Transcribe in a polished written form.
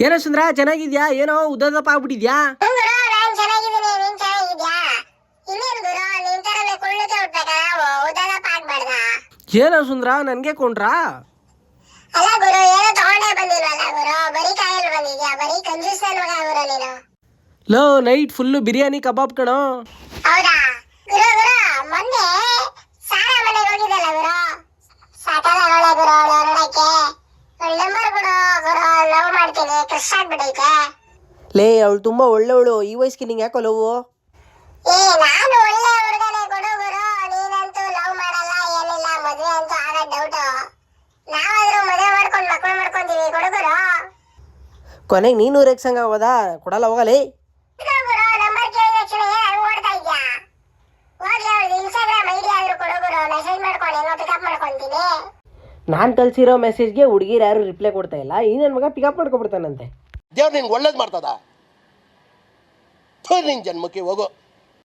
ಏನೋ ಸುಂದ್ರ ಚೆನ್ನಾಗಿದ್ಯಾ? ಏನೋ ಉದ್ದದಪ್ಪ ಆಗ್ಬಿಟ್ಟಿದ್ಯಾ? ಏನೋ ಸುಂದ್ರ ನನ್ಗೆ ಕೊಂಡ್ರಾ? ಲೋ ನೈಟ್ ಫುಲ್ಲು ಬಿರಿಯಾನಿ ಕಬಾಬ್ ಕಣೋ. ಲೇ ಅವಳು ತುಂಬಾ ಒಳ್ಳೆವಳು. ಈ ವಯಸ್ಸಿಗೆ ನಿಂಗೆ ಯಾಕೋ ಲವ್? ಕೊನೆಗೆ ನೀನು ರೇಕ್ಸಂಗ ಹೋದ ಕೊಡಲ್ಲ ಹೋಗಲೇ. ನಾನು ಕಳ್ಸಿರೋ ಮೆಸೇಜ್ಗೆ ಹುಡುಗಿರು ಯಾರು ರಿಪ್ಲೈ ಕೊಡ್ತಾ ಇಲ್ಲ. ಈ ನನ್ನ ಮಗ ಪಿಕಪ್ ಮಾಡ್ಕೊಬಿಡ್ತಾನಂತೆ. ದೇವ್ರು ನಿಂಗೆ ಒಳ್ಳೇದು ಮಾಡ್ತದ. ನಿನ್ ಜನ್ಮಕ್ಕೆ ಹೋಗೋ.